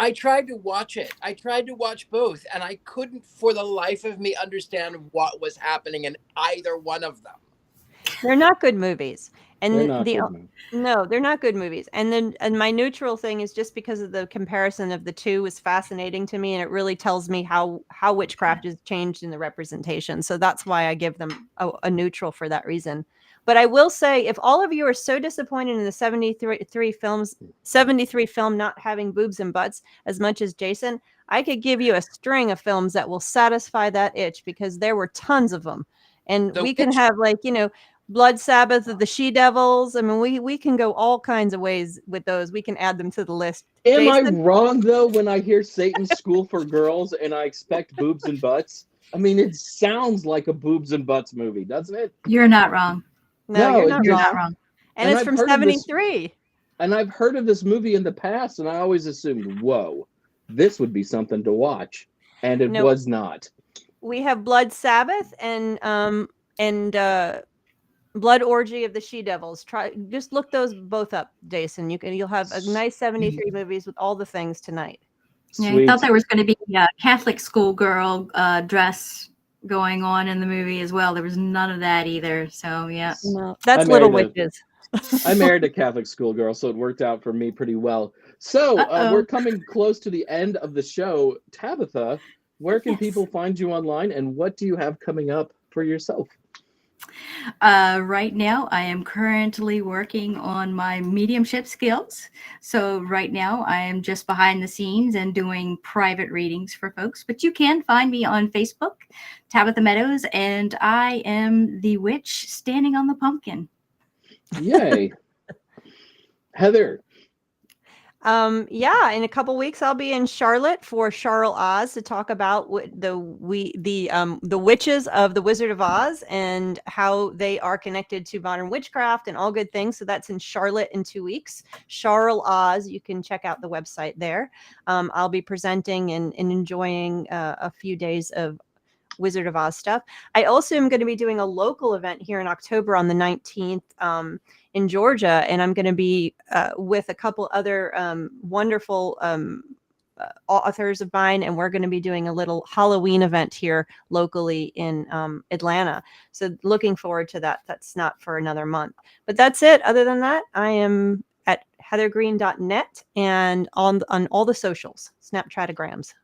I tried to watch it. I tried to watch both, and I couldn't for the life of me understand what was happening in either one of them. They're not good movies. And They're not good movies. No, they're not good movies. And my neutral thing is just because of the comparison of the 2 was fascinating to me, and it really tells me how witchcraft has changed in the representation. So that's why I give them a neutral for that reason. But I will say, if all of you are so disappointed in the 73 film not having boobs and butts as much as Jason, I could give you a string of films that will satisfy that itch, because there were tons of them. And we can have, like, Blood Sabbath of the She-Devils. I mean, we can go all kinds of ways with those. We can add them to the list. Am I Jason? wrong, though, when I hear Satan's School for Girls and I expect boobs and butts? I mean, it sounds like a boobs and butts movie, doesn't it? You're not wrong. No, you're not You're wrong. not wrong. And And it's I've from heard of this- 73. And I've heard of this movie in the past, and I always assumed, whoa, this would be something to watch. And it Nope. was not. We have Blood Sabbath and Blood Orgy of the She-Devils. Just look those both up, Jason. You'll have a nice 73 movies with all the things tonight. Yeah, I Sweet. thought there was going to be a Catholic schoolgirl dress going on in the movie as well. There was none of that either. So yeah. No, that's I Little married Witches. I married a Catholic schoolgirl, so it worked out for me pretty well. So we're coming close to the end of the show. Tabitha, where can people find you online, and what do you have coming up for yourself? Right now, I am currently working on my mediumship skills. So right now, I am just behind the scenes and doing private readings for folks. But you can find me on Facebook, Tabitha Meadows, and I am the witch standing on the pumpkin. Yay. Heather. Yeah, in a couple weeks I'll be in Charlotte for Charles Oz to talk about the witches of the Wizard of Oz and how they are connected to modern witchcraft and all good things. So that's in Charlotte in 2 weeks. Charles Oz, you can check out the website there. I'll be presenting and enjoying a few days of Wizard of Oz stuff. I also am going to be doing a local event here in October on the 19th in Georgia, and I'm going to be with a couple other wonderful authors of mine, and we're going to be doing a little Halloween event here locally in Atlanta. So looking forward to that. That's not for another month, but that's it. Other than that, I am at heathergreene.net and on all the socials, Snapchatograms.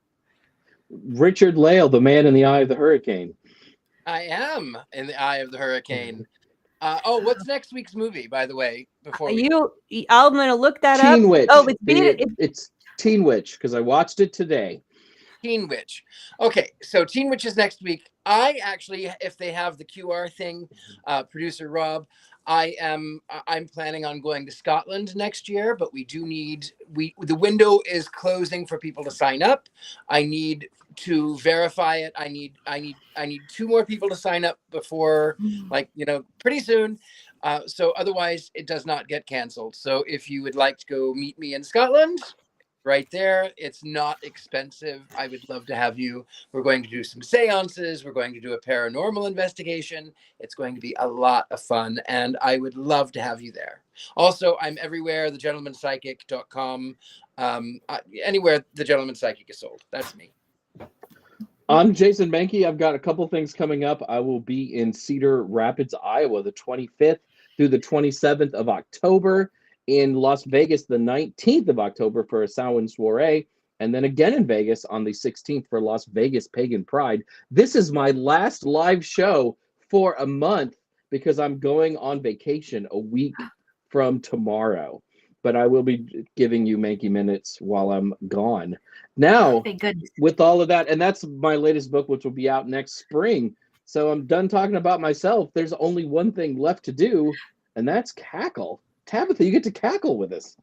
Richard-Lael, the man in the eye of the hurricane. I am in the eye of the hurricane. What's next week's movie, by the way? Before I'm going to look that up. Teen Witch. Oh, It's Teen Witch, because I watched it today. Teen Witch. Okay, so Teen Witch is next week. I actually, if they have the QR thing, producer Rob, I'm planning on going to Scotland next year, but the window is closing for people to sign up. I need to verify it. I need 2 more people to sign up before, pretty soon. So otherwise it does not get canceled. So if you would like to go meet me in Scotland, right there. It's not expensive. I would love to have you. We're going to do some seances. We're going to do a paranormal investigation. It's going to be a lot of fun, and I would love to have you there. Also, I'm everywhere, thegentlemanpsychic.com. Anywhere The Gentleman Psychic is sold. That's me. I'm Jason Mankey. I've got a couple things coming up. I will be in Cedar Rapids, Iowa, the 25th through the 27th of October. In Las Vegas, the 19th of October for a Samhain soiree. And then again in Vegas on the 16th for Las Vegas Pagan Pride. This is my last live show for a month because I'm going on vacation a week from tomorrow. But I will be giving you Mankey Minutes while I'm gone. Now, Thank goodness. with all of that, and that's my latest book, which will be out next spring. So I'm done talking about myself. There's only one thing left to do, and that's cackle. Tabitha, you get to cackle with us.